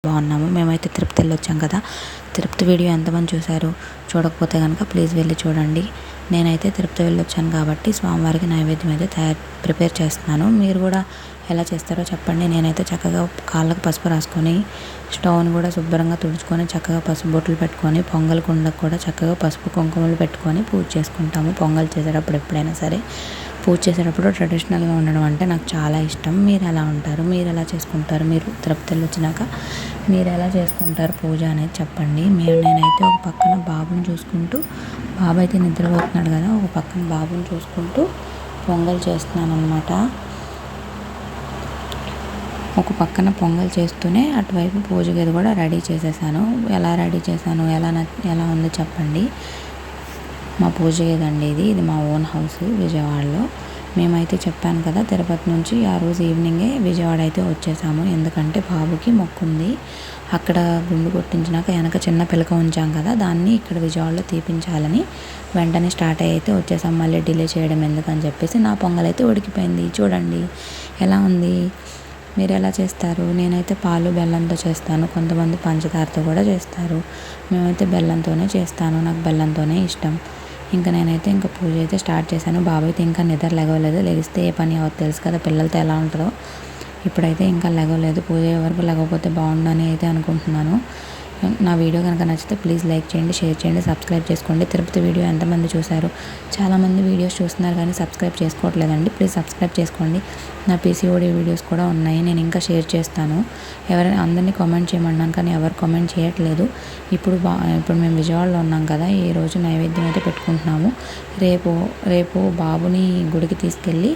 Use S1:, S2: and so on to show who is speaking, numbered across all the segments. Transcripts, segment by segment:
S1: బాగున్నాము. మేమైతే తిరుపతి వెళ్ళొచ్చాం కదా. తిరుపతి వీడియో ఎంతమంది చూశారు? చూడకపోతే కనుక ప్లీజ్ వెళ్ళి చూడండి. నేనైతే తిరుపతి వెళ్ళొచ్చాను కాబట్టి స్వామివారికి నైవేద్యం అయితే ప్రిపేర్ చేస్తున్నాను. మీరు కూడా ఎలా చేస్తారో చెప్పండి. నేనైతే చక్కగా కాళ్ళకు పసుపు రాసుకొని స్టవ్ని కూడా శుభ్రంగా తుడుచుకొని చక్కగా పసుపు బొట్లు పెట్టుకొని పొంగల్ కుండకు కూడా చక్కగా పసుపు కుంకుమలు పెట్టుకొని పూజ చేసుకుంటాము. పొంగల్ చేసేటప్పుడు ఎప్పుడైనా సరే పూజ చేసేటప్పుడు ట్రెడిషనల్గా ఉండడం అంటే నాకు చాలా ఇష్టం. మీరు ఎలా ఉంటారు? మీరు ఎలా చేసుకుంటారు? మీరు తిరుపతి వచ్చినాక మీరు ఎలా చేసుకుంటారు పూజ అనేది చెప్పండి. నేనైతే ఒక పక్కన బాబుని చూసుకుంటూ, బాబు అయితే నిద్రపోతున్నాడు కదా, ఒక పక్కన బాబుని చూసుకుంటూ పొంగల్ చేస్తున్నాను అనమాట. ఒక పక్కన పొంగల్ చేస్తూనే అటువైపు పూజ గది కూడా రెడీ చేసేసాను. ఎలా రెడీ చేశాను, ఎలా ఉందో చెప్పండి. మా పూజ గది అండి ఇది మా ఓన్ హౌస్ విజయవాడలో. మేమైతే చెప్పాను కదా, తిరుపతి నుంచి ఆ రోజు ఈవినింగే విజయవాడ అయితే వచ్చేసాము. ఎందుకంటే బాబుకి మొక్కుంది. అక్కడ గుండు కొట్టించినాక వెనక చిన్న పిలక ఉంచాం కదా, దాన్ని ఇక్కడ విజయవాడలో తీపించాలని వెంటనే స్టార్ట్ అయితే వచ్చేసాం. మళ్ళీ డిలే చేయడం ఎందుకని చెప్పేసి నా పొంగల్ అయితే ఉడికిపోయింది. చూడండి ఎలా ఉంది. మీరు ఎలా చేస్తారు? నేనైతే పాలు బెల్లంతో చేస్తాను. కొంతమంది పంచదారతో కూడా చేస్తారు. మేమైతే బెల్లంతోనే చేస్తాను. నాకు బెల్లంతోనే ఇష్టం. ఇంకా నేనైతే పూజ అయితే స్టార్ట్ చేశాను. బాబు అయితే ఇంకా నిద్ర లెగవలేదు. లెగిస్తే ఏ పని అవ్వదు, తెలుసు కదా పిల్లలతో ఎలా ఉంటుందో. ఇప్పుడైతే ఇంకా లెగవలేదు. పూజ వరకు లెగకపోతే బాగుండని అయితే అనుకుంటున్నాను. నా వీడియో కనుక నచ్చితే ప్లీజ్ లైక్ చేయండి, షేర్ చేయండి, సబ్స్క్రైబ్ చేసుకోండి. తిరుపతి వీడియో ఎంతమంది చూశారు? చాలామంది వీడియోస్ చూస్తున్నారు కానీ సబ్స్క్రైబ్ చేసుకోవట్లేదండి. ప్లీజ్ సబ్స్క్రైబ్ చేసుకోండి. నా పీసీఓడి వీడియోస్ కూడా ఉన్నాయి, నేను ఇంకా షేర్ చేస్తాను. ఎవరైనా అందరినీ కామెంట్ చేయమన్నాను కానీ ఎవరు కామెంట్ చేయట్లేదు. ఇప్పుడు మేము విజయవాడలో ఉన్నాం కదా, ఈ రోజు నైవేద్యం అయితే పెట్టుకుంటున్నాము. రేపు బాబుని గుడికి తీసుకెళ్ళి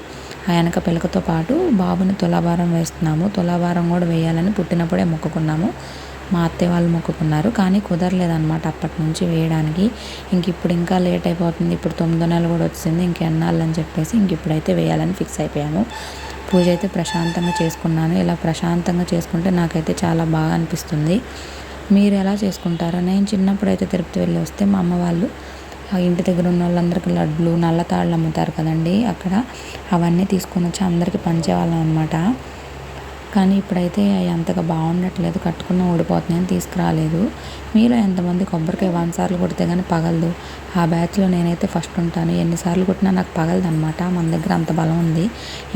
S1: ఆ వెనక పిలకతో పాటు బాబుని తులాభారం వేస్తున్నాము. తులాభారం కూడా వేయాలని పుట్టినప్పుడే మొక్కుకున్నాము. మా అత్తయ్య వాళ్ళు మొక్కుకున్నారు కానీ కుదరలేదన్నమాట అప్పటి నుంచి వేయడానికి. ఇప్పుడు ఇంకా లేట్ అయిపోతుంది. ఇప్పుడు 9వ నెల కూడా వచ్చింది. ఇంకెన్నాళ్ళు అని చెప్పేసి ఇప్పుడైతే వేయాలని ఫిక్స్ అయిపోయాము. పూజ అయితే ప్రశాంతంగా చేసుకున్నాను. ఇలా ప్రశాంతంగా చేసుకుంటే నాకైతే చాలా బాగా అనిపిస్తుంది. మీరు ఎలా చేసుకుంటారో? నేను చిన్నప్పుడు అయితే తిరుపతి వెళ్ళి వస్తే మా అమ్మ వాళ్ళు ఆ ఇంటి దగ్గర ఉన్న వాళ్ళందరికీ లడ్లు, నల్ల తాళ్ళు అమ్ముతారు కదండి, అక్కడ అవన్నీ తీసుకొని వచ్చి అందరికీ పంచేవాళ్ళం అనమాట. కానీ ఇప్పుడైతే అవి అంతగా బాగుండట్లేదు, కట్టుకున్న ఊడిపోతున్నాయని తీసుకురాలేదు. మీలో ఎంతమంది కొబ్బరికాయ 100 సార్లు కొడితే కానీ పగలదు? ఆ బ్యాచ్లో నేనైతే ఫస్ట్ ఉంటాను. ఎన్నిసార్లు కొట్టినా నాకు పగలదు అనమాట. మన దగ్గర అంత బలం ఉంది.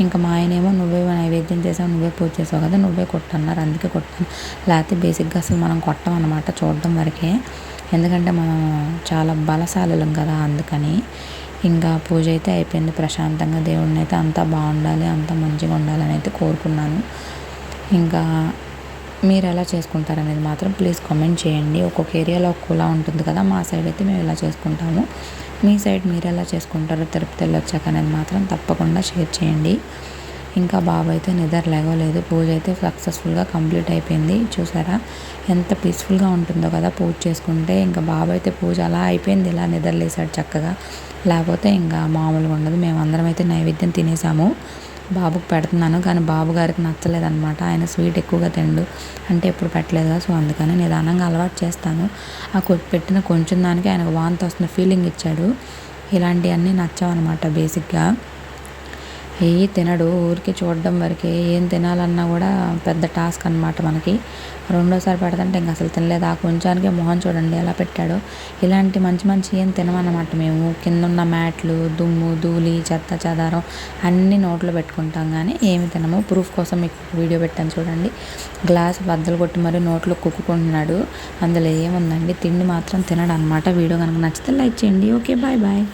S1: ఇంకా మా ఆయనేమో నువ్వే నైవేద్యం చేసావు, నువ్వే పూజ చేసావు కదా, నువ్వే కొట్టన్నారు, అందుకే కొట్టాను. లేకపోతే బేసిక్గా అసలు మనం కొట్టం అనమాట, చూడడం వరకే. ఎందుకంటే మనం చాలా బలశాలులం కదా, అందుకని. ఇంకా పూజ అయితే అయిపోయింది ప్రశాంతంగా. దేవుడిని అయితే అంతా బాగుండాలి, అంతా మంచిగా ఉండాలని అయితే కోరుకున్నాను. ఇంకా మీరు ఎలా చేసుకుంటారనేది మాత్రం ప్లీజ్ కామెంట్ చేయండి. ఒక్కొక్క ఏరియాలో ఒక్కోలా ఉంటుంది కదా. మా సైడ్ అయితే మేము ఇలా చేసుకుంటాము. మీ సైడ్ మీరు ఎలా చేసుకుంటారో తిరుపతి వెళ్ళొచ్చాక అనేది మాత్రం తప్పకుండా షేర్ చేయండి. ఇంకా బాబు అయితే నిద్ర లేవలేదు. పూజ అయితే సక్సెస్ఫుల్గా కంప్లీట్ అయిపోయింది. చూసారా ఎంత పీస్ఫుల్గా ఉంటుందో కదా పూజ చేసుకుంటే. ఇంకా బాబు అయితే పూజ అలా అయిపోయింది, ఇలా నిద్రలేసాడు చక్కగా. లేకపోతే ఇంకా మామూలుగా ఉండదు. మేమందరం అయితే నైవేద్యం తినేసాము. బాబుకు పెడుతున్నాను కానీ బాబు గారికి నచ్చలేదన్నమాట. ఆయన స్వీట్ ఎక్కువగా తిండు, అంటే ఎప్పుడు పెట్టలేదు కదా, సో అందుకని నిదానంగా అలవాటు చేస్తాను. ఆ పెట్టిన కొంచెం దానికి ఆయనకు వాంతి వస్తున్న ఫీలింగ్ ఇచ్చాడు. ఇలాంటివన్నీ నచ్చవన్నమాట బేసిక్గా. ఏవి తినడు, ఊరికి చూడడం వరకే. ఏం తినాలన్నా కూడా పెద్ద టాస్క్ అనమాట మనకి. రెండోసారి పెడతంటే ఇంక అసలు తినలేదు. ఆ కొంచానికే మొహం చూడండి ఎలా పెట్టాడో. ఇలాంటి మంచి ఏం తినమన్నమాట మేము. కింద ఉన్న మ్యాట్లు, దుమ్ము, ధూళి, చెత్త చెదారం అన్నీ నోట్లో పెట్టుకుంటాం కానీ ఏమి తినము. ప్రూఫ్ కోసం మీకు వీడియో పెట్టాను చూడండి. గ్లాస్ బద్దలు కొట్టి మరీ నోట్లో కుక్కుకుంటున్నాడు. అందులో ఏముందండి, తిండి మాత్రం తినడు అనమాట. వీడియో కనుక నచ్చితే లైక్ చేయండి. Okay, bye.